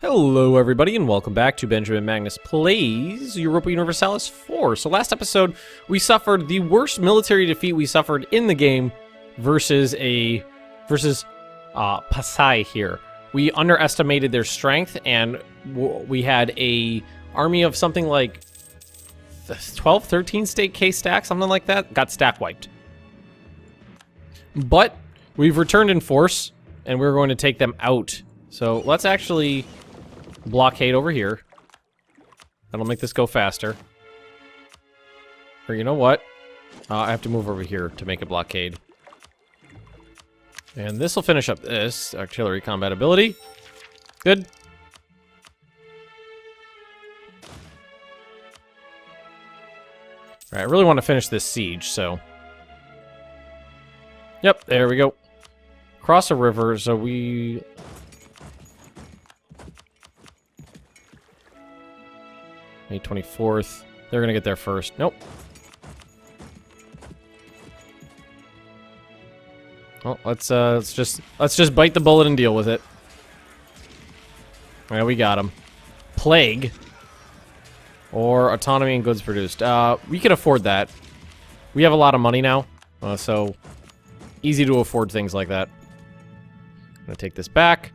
Hello everybody and welcome back to Benjamin Magnus Plays Europa Universalis 4. So last episode, we suffered the worst military defeat we suffered in the game versus Pasai here. We underestimated their strength and we had a army of something like 12, 13 state K stack, something like that, got stack wiped. But we've returned in force and we're going to take them out. So let's actually blockade over here. That'll make this go faster. Or you know what? I have to move over here to make a blockade. And this will finish up this artillery combat ability. Good. Alright, I really want to finish this siege, so... Yep, there we go. Cross a river, so we... May 24th. They're gonna get there first. Nope. Well, let's just bite the bullet and deal with it. Alright, we got him. Plague. Or autonomy and goods produced. We can afford that. We have a lot of money now, so easy to afford things like that. I'm gonna take this back.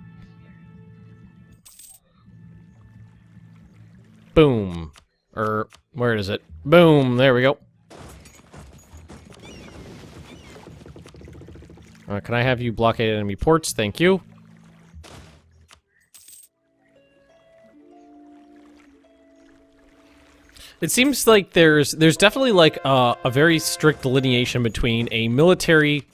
Boom. Where is it? Boom. There we go. Can I have you blockade enemy ports? Thank you. It seems like there's definitely like a very strict delineation between a military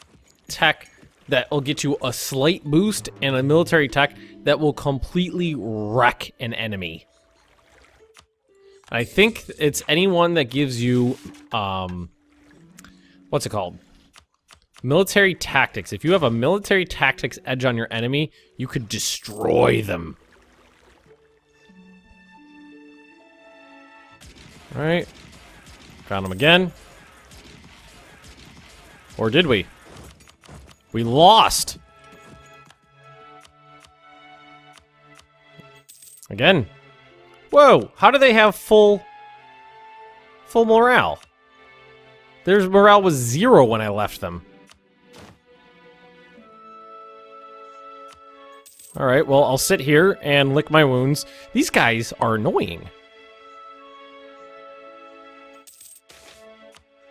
tech that will get you a slight boost and a military tech that will completely wreck an enemy. I think it's anyone that gives you, what's it called? Military tactics. If you have a military tactics edge on your enemy, you could destroy them. Alright. Found him again. Or did we? We lost! Again. Whoa! How do they have full morale? Their morale was 0 when I left them. Alright, well, I'll sit here and lick my wounds. These guys are annoying.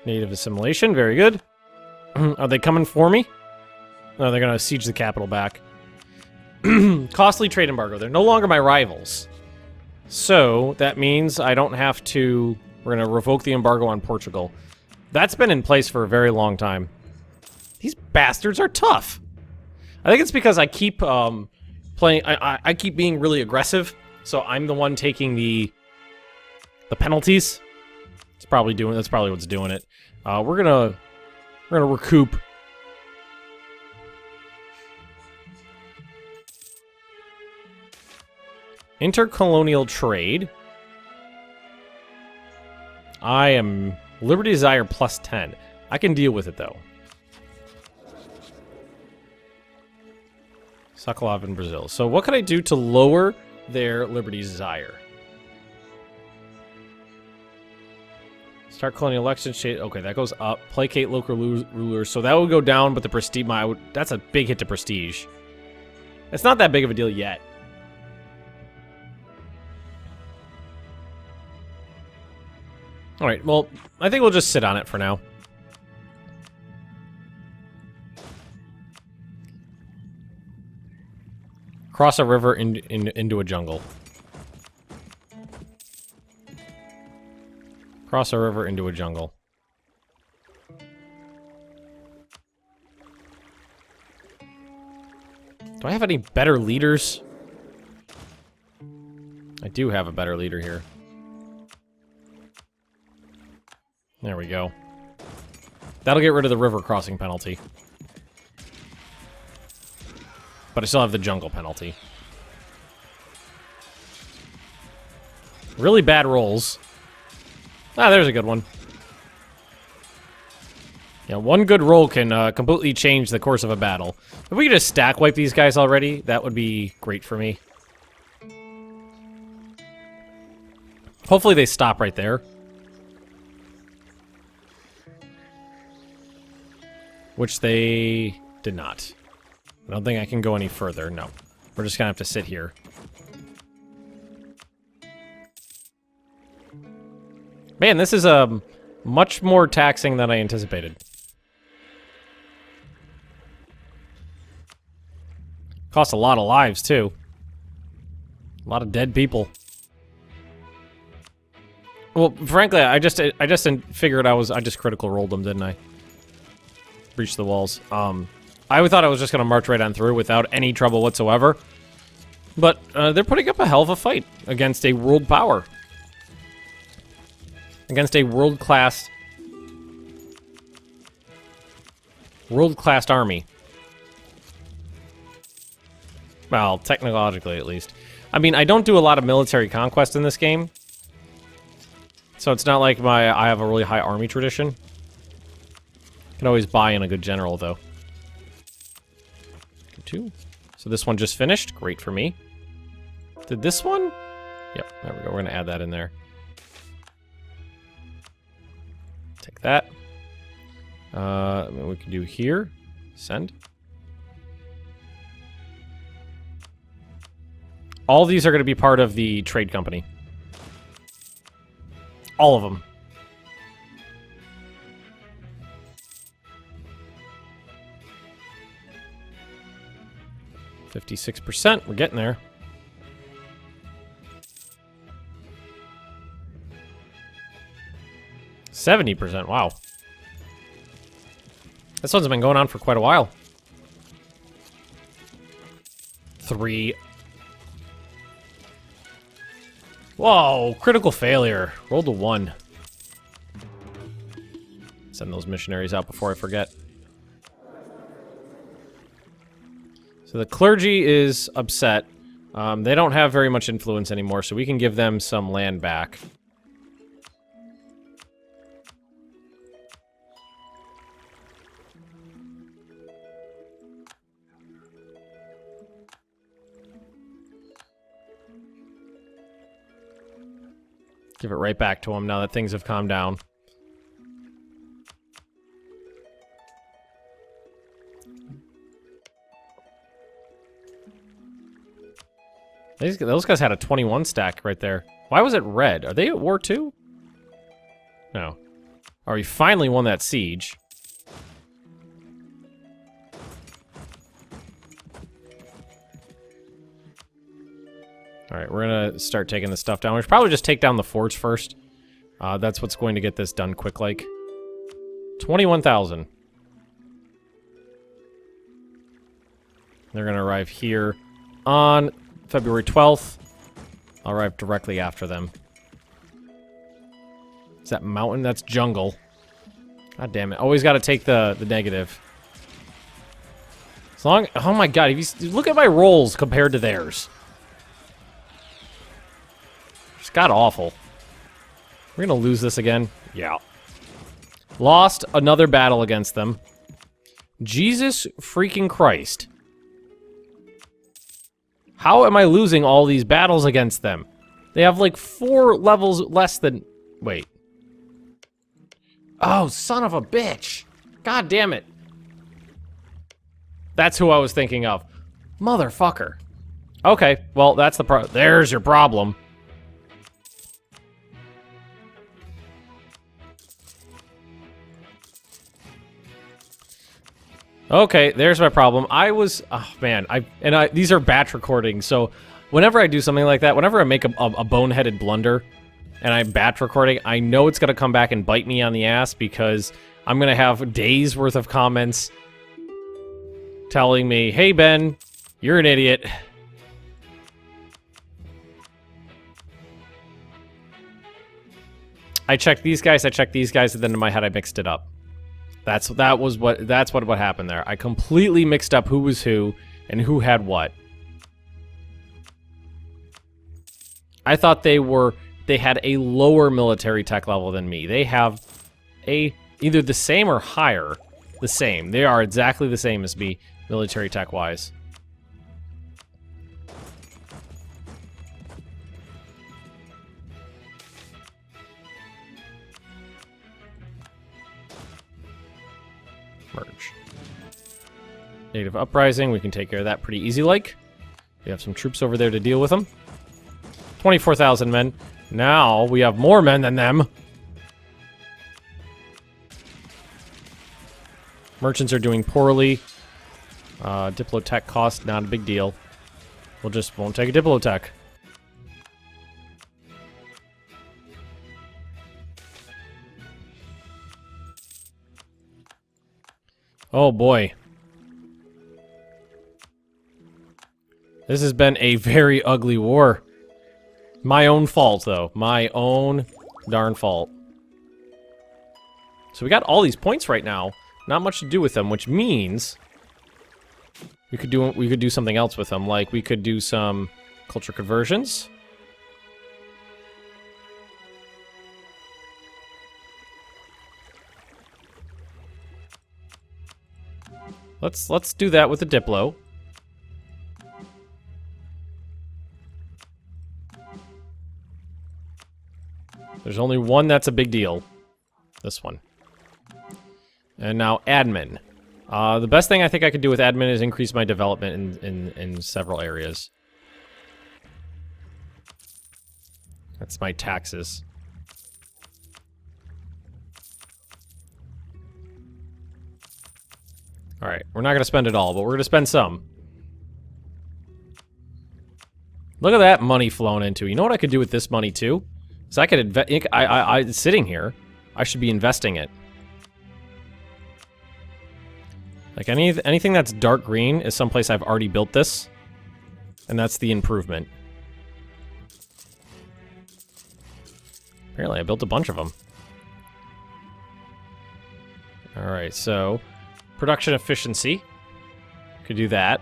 Native assimilation, very good. Are they coming for me? No, they're gonna siege the capital back. Costly trade embargo. They're no longer my rivals. So, that means I don't have to... We're going to revoke the embargo on Portugal. That's been in place for a very long time. These bastards are tough. I think it's because I keep playing... I keep being really aggressive, so I'm the one taking the penalties. That's probably what's doing it. We're gonna recoup. Intercolonial trade. I am Liberty Desire plus 10. I can deal with it though. Sokolov in Brazil. So what can I do to lower their Liberty Desire? Start colonial election shade. Okay, that goes up. Placate local rulers. So that would go down, but the prestige. That's a big hit to prestige. It's not that big of a deal yet. Alright, well, I think we'll just sit on it for now. Cross a river into a jungle. Cross a river into a jungle. Do I have any better leaders? I do have a better leader here. There we go. That'll get rid of the river crossing penalty. But I still have the jungle penalty. Really bad rolls. Ah, there's a good one. Yeah, one good roll can completely change the course of a battle. If we could just stack wipe these guys already, that would be great for me. Hopefully they stop right there. Which they did not. I don't think I can go any further. No. We're just gonna have to sit here. Man, this is much more taxing than I anticipated. Costs a lot of lives, too. A lot of dead people. Well, frankly, I just figured I just critical rolled them, didn't I? Breached the walls. I thought I was just gonna march right on through without any trouble whatsoever. But they're putting up a hell of a fight against a world power. Against a world-class army. Well, technologically at least. I mean, I don't do a lot of military conquest in this game. So it's not like I have a really high army tradition. Can always buy in a good general, though. Two. So this one just finished. Great for me. Did this one? Yep, there we go. We're going to add that in there. Take that. We can do here. Send. All these are going to be part of the trade company. All of them. %. We're getting there. %. Wow. This one's been going on for quite a while. 3. Whoa, critical failure. Rolled a 1. Send those missionaries out before I forget. So the clergy is upset. They don't have very much influence anymore, so we can give them some land back. Give it right back to them now that things have calmed down. Those guys had a 21 stack right there. Why was it red? Are they at war too? No. Oh, we finally won that siege. Alright, we're gonna start taking this stuff down. We should probably just take down the forts first. That's what's going to get this done quick like. 21,000. They're gonna arrive here on February 12th. I'll arrive directly after them. Is that mountain? That's jungle. God damn it. Always gotta take the negative. As long... Oh my god, if you look at my rolls compared to theirs. It's god awful. We're gonna lose this again? Yeah. Lost another battle against them. Jesus freaking Christ. How am I losing all these battles against them? They have like 4 levels less than... Wait. Oh, son of a bitch. God damn it. That's who I was thinking of. Motherfucker. Okay, well, that's the there's your problem. Okay, there's my problem. Oh man, these are batch recordings, so whenever I do something like that, whenever I make a boneheaded blunder, and I'm batch recording, I know it's gonna come back and bite me on the ass because I'm gonna have days worth of comments telling me, hey Ben, you're an idiot. I checked these guys, and then in my head I mixed it up. That's what happened there. I completely mixed up who was who and who had what. I thought they had a lower military tech level than me. They have either the same or higher. The same. They are exactly the same as me, military tech wise. Merge. Native uprising, we can take care of that pretty easy like. We have some troops over there to deal with them. 24,000 men. Now we have more men than them. Merchants are doing poorly. Diplotech cost, not a big deal. We'll just won't take a Diplotech. Oh boy. This has been a very ugly war. My own fault, though. My own darn fault. So we got all these points right now. Not much to do with them, which means we could do something else with them. Like we could do some culture conversions. Let's do that with the Diplo. There's only one that's a big deal. This one. And now admin. The best thing I think I could do with admin is increase my development in several areas. That's my taxes. Alright, we're not going to spend it all, but we're going to spend some. Look at that money flown into. You know what I could do with this money, too? Is I could invest... It's sitting here. I should be investing it. Like, anything that's dark green is someplace I've already built this. And that's the improvement. Apparently, I built a bunch of them. Alright, so... Production efficiency. Could do that.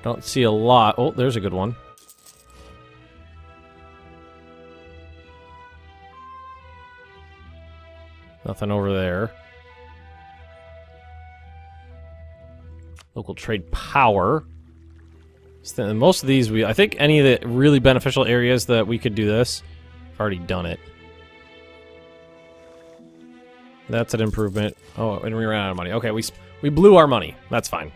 Don't see a lot. Oh, there's a good one. Nothing over there. Local trade power. So most of these, I think any of the really beneficial areas that we could do this, I've already done it. That's an improvement. Oh, and we ran out of money. Okay, we blew our money. That's fine.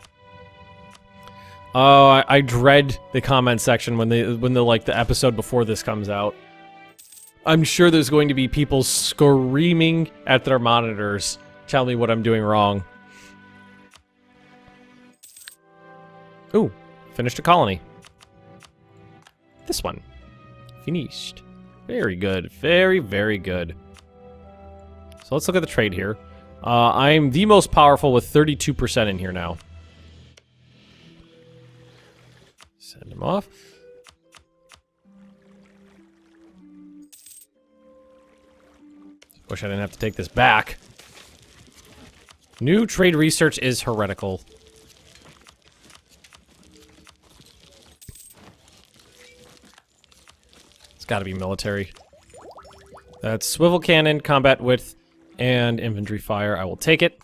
Oh, I dread the comment section when the episode before this comes out. I'm sure there's going to be people screaming at their monitors, telling me what I'm doing wrong. Ooh, finished a colony. This one. Finished. Very good. Very, very good. So let's look at the trade here. I'm the most powerful with 32% in here now. Send him off. Wish I didn't have to take this back. New trade research is heretical. It's gotta be military. That's swivel cannon, combat width, and infantry fire. I will take it.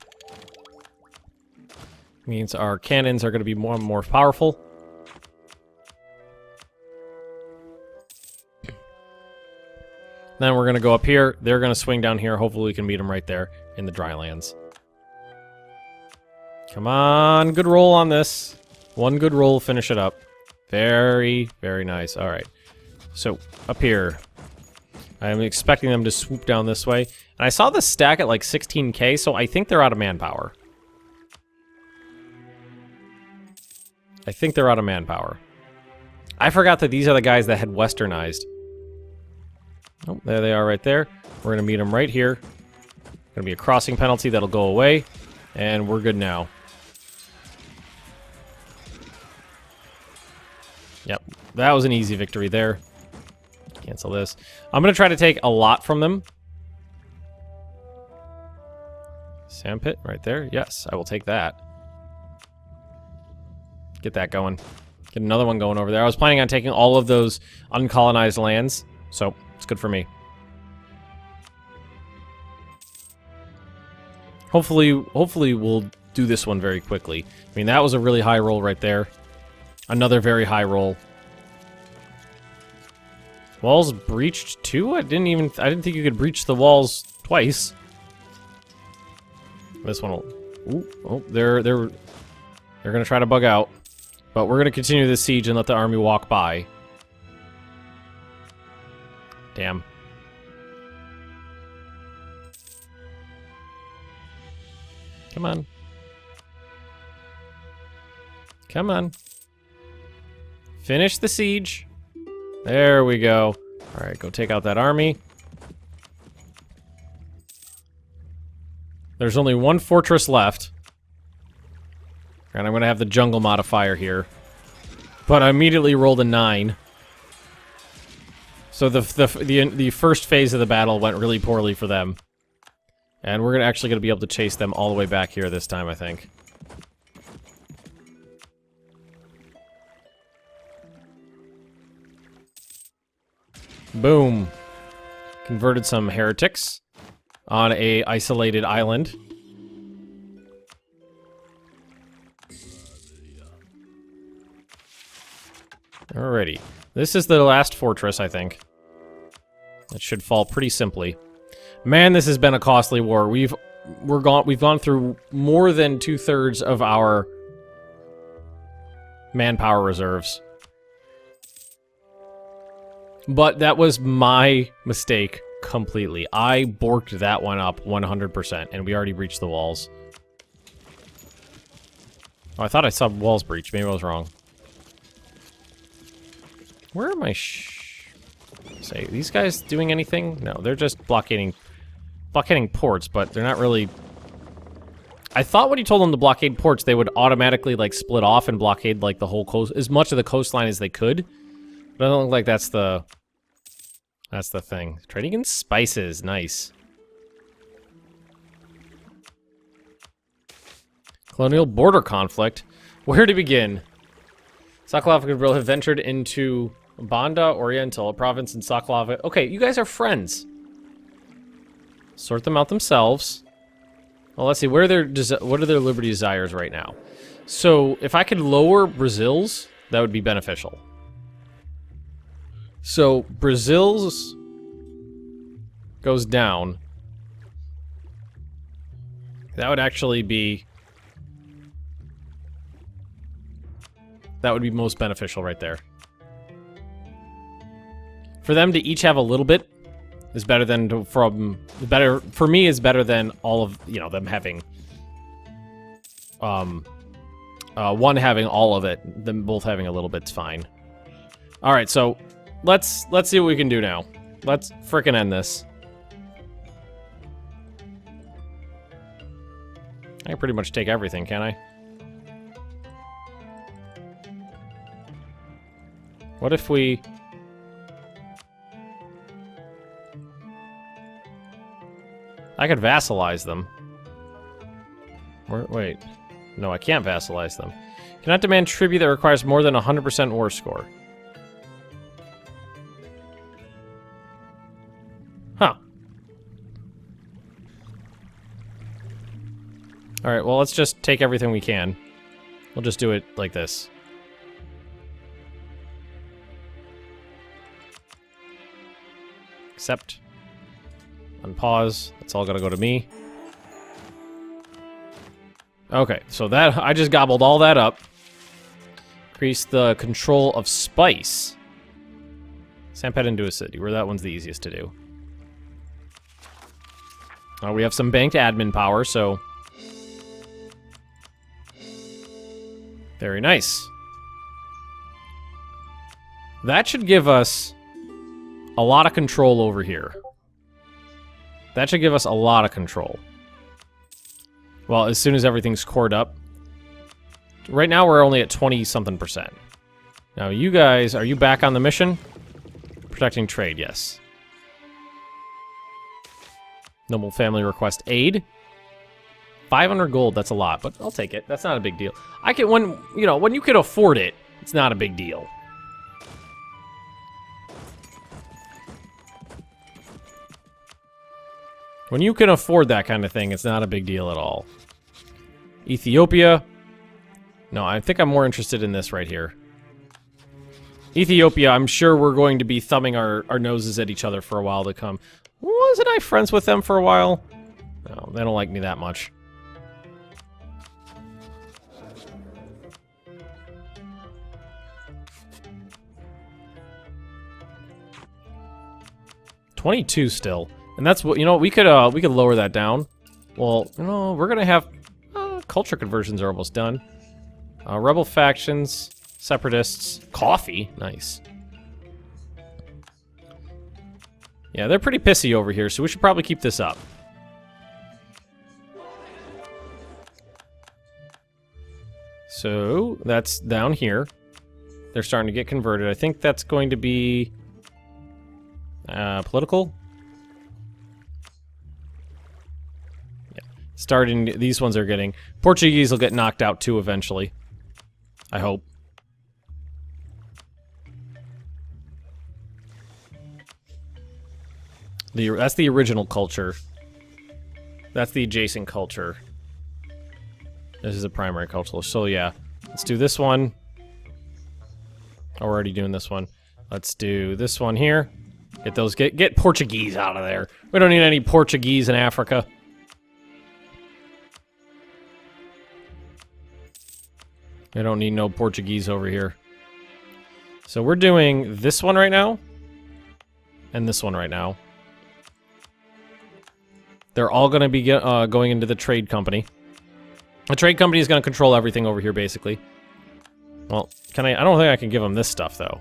Means our cannons are gonna be more and more powerful. Then we're going to go up here. They're going to swing down here. Hopefully we can meet them right there in the dry lands. Come on. Good roll on this. One good roll. Finish it up. Very, very nice. All right. So, up here. I'm expecting them to swoop down this way. And I saw this stack at like 16k, so I think they're out of manpower. I think they're out of manpower. I forgot that these are the guys that had westernized. Oh, there they are right there. We're going to meet them right here. Going to be a crossing penalty that'll go away. And we're good now. Yep, that was an easy victory there. Cancel this. I'm going to try to take a lot from them. Sandpit right there. Yes, I will take that. Get that going. Get another one going over there. I was planning on taking all of those uncolonized lands. So... it's good for me. Hopefully we'll do this one very quickly. I mean, that was a really high roll right there. Another very high roll. Walls breached too? I didn't think you could breach the walls twice. This one will... Ooh, oh, they're gonna try to bug out. But we're gonna continue this siege and let the army walk by. Damn. Come on. Come on. Finish the siege. There we go. Alright, go take out that army. There's only one fortress left. And I'm gonna have the jungle modifier here. But I immediately rolled a 9. So the first phase of the battle went really poorly for them. And we're actually gonna be able to chase them all the way back here this time, I think. Boom. Converted some heretics on a isolated island. Alrighty. This is the last fortress, I think. It should fall pretty simply. Man, this has been a costly war. We've gone through more than 2/3 of our manpower reserves. But that was my mistake completely. I borked that one up 100%, and we already breached the walls. Oh, I thought I saw walls breach. Maybe I was wrong. Where are my say, these guys doing anything? No, they're just blockading ports, but they're not really... I thought when you told them to blockade ports, they would automatically, like, split off and blockade, like, the whole coast... as much of the coastline as they could. But I don't look like that's the thing. Trading in spices. Nice. Colonial border conflict. Where to begin? Sakhalava will have ventured into Banda Oriental, a province in Sakhalava. Okay, you guys are friends. Sort them out themselves. Well, let's see. What are their liberty desires right now? So, if I could lower Brazil's, that would be beneficial. So, Brazil's goes down. That would actually be... that would be most beneficial right there. For them to each have a little bit is better than for me is better than all of, you know, them having one having all of it. Them both having a little bit's fine. All right, so let's see what we can do now. Let's frickin' end this. I can pretty much take everything, can I? What if we... I could vassalize them. Wait. No, I can't vassalize them. Cannot demand tribute that requires more than 100% war score. Huh. Alright, well, let's just take everything we can. We'll just do it like this. Accept. Unpause. That's all gonna go to me. Okay, so that I just gobbled all that up. Increase the control of spice. Samped into a city, where that one's the easiest to do. We have some banked admin power, so... very nice. That should give us a lot of control over here. That should give us a lot of control. Well, as soon as everything's cored up. Right now, we're only at 20-something%. Now, you guys, are you back on the mission? Protecting trade, yes. Noble family request aid. 500 gold, that's a lot, but I'll take it. That's not a big deal. I can, when you can afford it, it's not a big deal. When you can afford that kind of thing, it's not a big deal at all. Ethiopia. No, I think I'm more interested in this right here. Ethiopia, I'm sure we're going to be thumbing our noses at each other for a while to come. Wasn't I friends with them for a while? No, they don't like me that much. $22 still. And that's what, you know, we could lower that down. Well, you know, we're gonna have culture conversions are almost done. Rebel factions, separatists, coffee, nice. Yeah, they're pretty pissy over here, so we should probably keep this up. So that's down here. They're starting to get converted. I think that's going to be political. Starting, these ones are getting... Portuguese will get knocked out too eventually. I hope. That's the original culture. That's the adjacent culture. This is a primary culture. So yeah, let's do this one. Oh, we're already doing this one. Let's do this one here. Get Portuguese out of there. We don't need any Portuguese in Africa. I don't need no Portuguese over here. So we're doing this one right now. And this one right now. They're all going to be going into the trade company. The trade company is going to control everything over here, basically. Well, I don't think I can give them this stuff, though.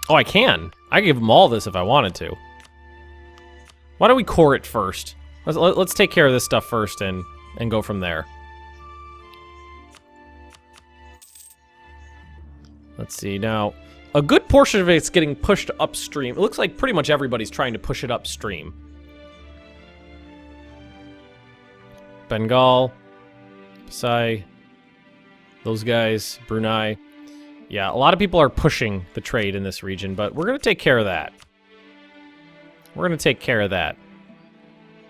Oh, I can. I can give them all this if I wanted to. Why don't we core it first? Let's take care of this stuff first and go from there. Let's see, now, a good portion of it's getting pushed upstream. It looks like pretty much everybody's trying to push it upstream. Bengal, Pasai, those guys, Brunei. Yeah, a lot of people are pushing the trade in this region, but we're going to take care of that. We're going to take care of that.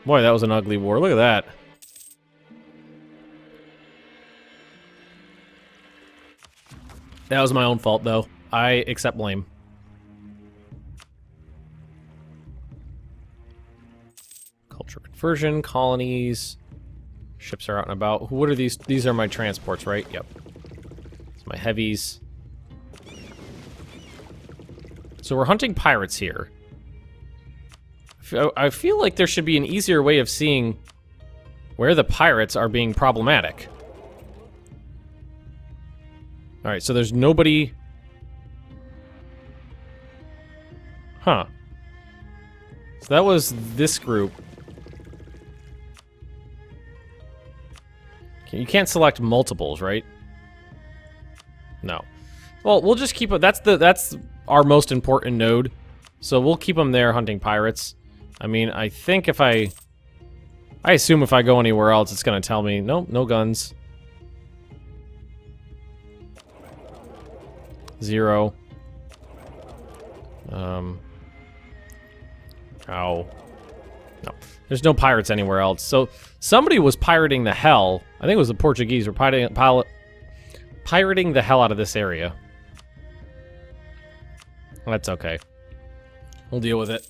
Boy, that was an ugly war. Look at that. That was my own fault, though. I accept blame. Culture conversion, colonies. Ships are out and about. What are these? These are my transports, right? Yep. It's my heavies. So we're hunting pirates here. I feel like there should be an easier way of seeing where the pirates are being problematic. Alright, so there's nobody... Huh. So that was this group. You can't select multiples, right? No. Well, we'll just keep it. That's our most important node. So we'll keep them there hunting pirates. I mean, I think if I assume if I go anywhere else, it's going to tell me, nope, no guns. 0. Ow. No. There's no pirates anywhere else. So somebody was pirating the hell. I think it was the Portuguese were pirating the hell out of this area. That's okay. We'll deal with it.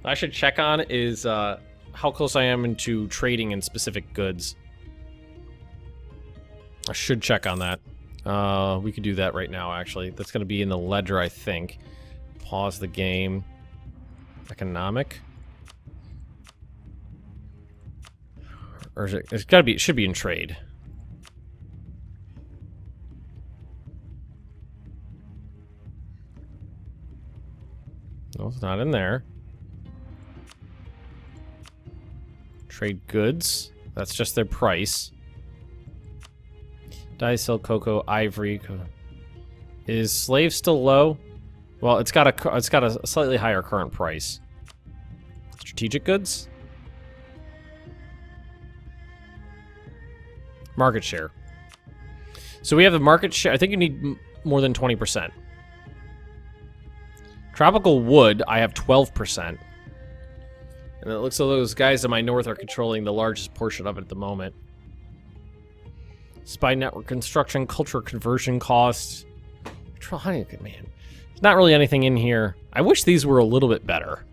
I should check on is how close I am into trading in specific goods. I should check on that. We could do that right now, actually. That's going to be in the ledger, I think. Pause the game. Economic. Or is it? It's got to be. It should be in trade. No, it's not in there. Trade goods. That's just their price. Dye, silk, cocoa, ivory. Is slave still low? Well, it's got a slightly higher current price. Strategic goods. Market share. So we have the market share. I think you need more than 20%. Tropical wood, I have 12%. And it looks like those guys in my north are controlling the largest portion of it at the moment. Spy network construction, culture conversion costs. Man, there's not really anything in here. I wish these were a little bit better.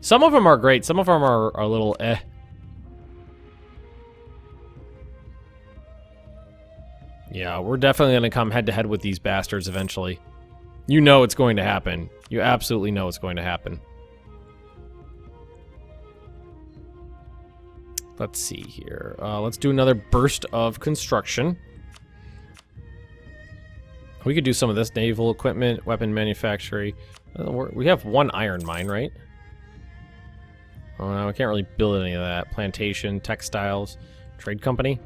Some of them are great. Some of them are a little eh. Yeah, we're definitely going to come head-to-head with these bastards eventually. You know it's going to happen. You absolutely know it's going to happen. Let's see here. Let's do another burst of construction. We could do some of this. Naval equipment, weapon manufacturing. We have one iron mine, right? Oh no, we can't really build any of that. Plantation, textiles, trade company.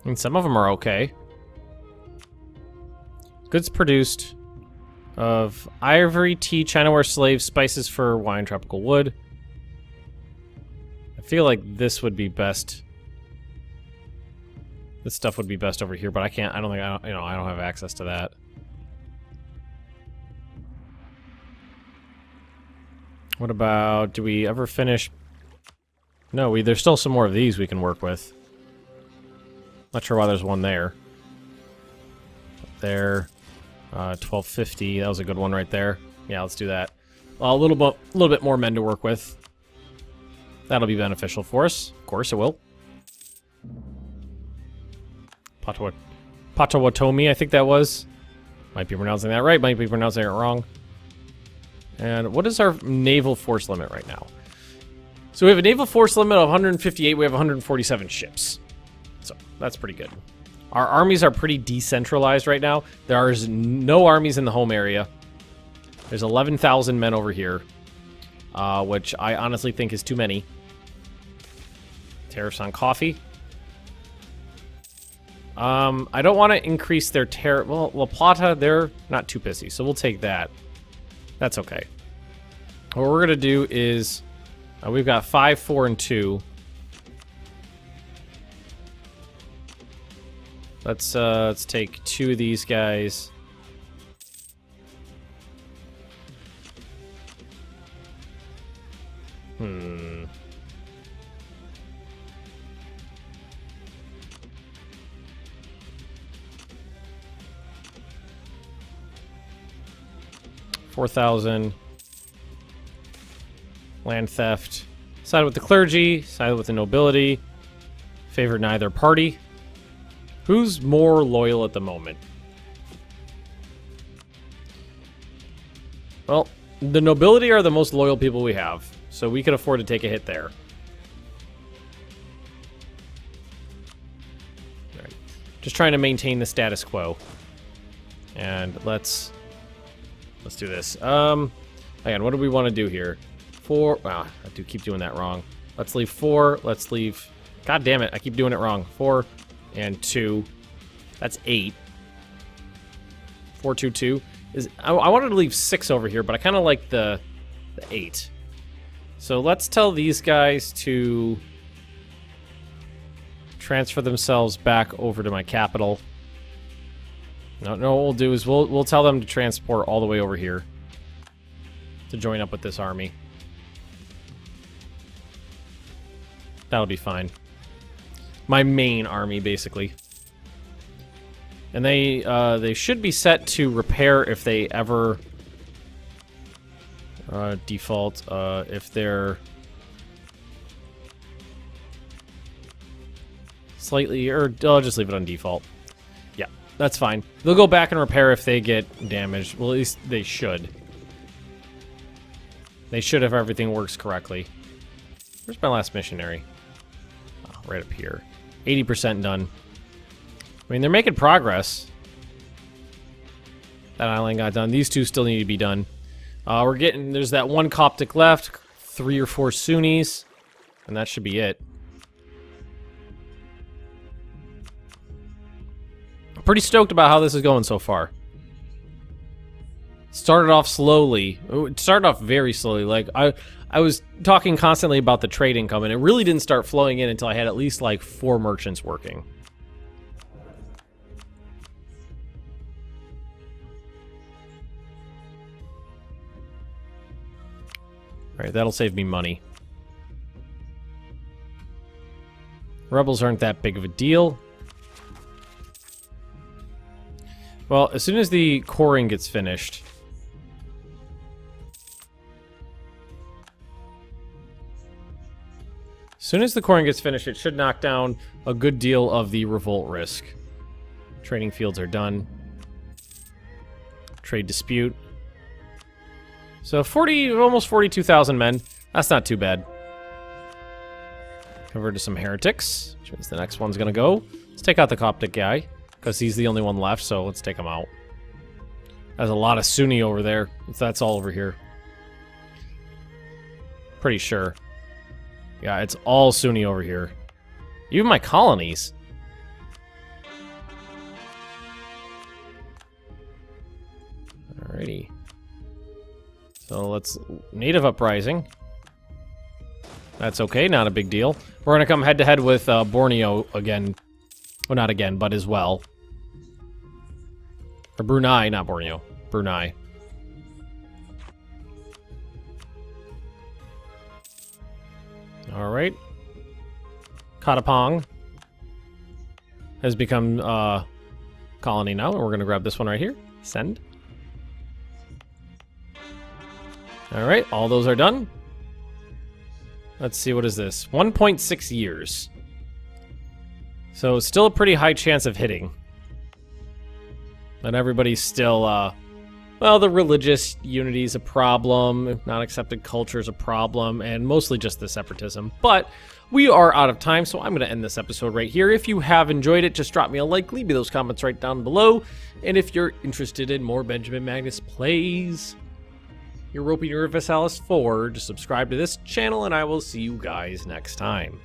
And some of them are okay. Goods produced of ivory, tea, Chinaware slaves, spices for wine, tropical wood. I feel like this would be best. This stuff would be best over here, but I can't. I don't have access to that. What about? Do we ever finish? No, there's still some more of these we can work with. Not sure why there's one there. There, 1250. That was a good one right there. Yeah, let's do that. A little bit more men to work with. That'll be beneficial for us. Of course, it will. Potawatomi, I think that was. Might be pronouncing that right. Might be pronouncing it wrong. And what is our naval force limit right now? So we have a naval force limit of 158. We have 147 ships. So that's pretty good. Our armies are pretty decentralized right now. There is no armies in the home area. There's 11,000 men over here, which I honestly think is too many. Tariffs on coffee. I don't want to increase their tariff. Well, La Plata, they're not too pissy, so we'll take that. That's okay. What we're gonna do is we've got 5, 4, and 2. Let's take 2 of these guys. Hmm. $4,000. Land theft. Side with the clergy. Side with the nobility. Favor neither party. Who's more loyal at the moment? Well, the nobility are the most loyal people we have, so we can afford to take a hit there. All right. Just trying to maintain the status quo. And let's do this. Again, what do we want to do here? 4. Wow, I do keep doing that wrong. Let's leave 4. Let's leave. God damn it! I keep doing it wrong. 4 and 2. That's 8. 4, 2, 2. I wanted to leave 6 over here, but I kind of like the 8. So let's tell these guys to transfer themselves back over to my capital. No, what we'll do is we'll tell them to transport all the way over here to join up with this army. That'll be fine. My main army, basically. And they should be set to repair if they ever default. If they're slightly, or I'll just leave it on default. Yeah, that's fine. They'll go back and repair if they get damaged. Well, at least they should. They should if everything works correctly. Where's my last missionary? Oh, right up here. 80% done. I mean, they're making progress. That island got done. These 2 still need to be done. There's that 1 Coptic left, 3 or 4 Sunnis, and that should be it. I'm pretty stoked about how this is going so far. Started off slowly. It started off very slowly. Like, I was talking constantly about the trade income, and it really didn't start flowing in until I had at least, like, 4 merchants working. Alright, that'll save me money. Rebels aren't that big of a deal. Well, as soon as the coring gets finished... As soon as the coring gets finished, it should knock down a good deal of the revolt risk. Trading fields are done. Trade dispute. So almost 42,000 men. That's not too bad. Convert to some heretics, which means the next one's gonna go. Let's take out the Coptic guy, because he's the only one left, so let's take him out. There's a lot of Sunni over there. That's all over here. Pretty sure. Yeah, it's all Sunni over here. Even my colonies. Alrighty. So let's... Native uprising. That's okay, not a big deal. We're gonna come head-to-head with Borneo again. Well, not again, but as well. Or Brunei, not Borneo. Brunei. Alright. Katapong has become colony now, and we're going to grab this one right here. Send. Alright, all those are done. Let's see, what is this? 1.6 years. So, still a pretty high chance of hitting. But everybody's still, well, the religious unity is a problem, not accepted culture is a problem, and mostly just the separatism. But we are out of time, so I'm going to end this episode right here. If you have enjoyed it, just drop me a like, leave me those comments right down below. And if you're interested in more Benjamin Magnus plays, Europa Universalis 4, just subscribe to this channel, and I will see you guys next time.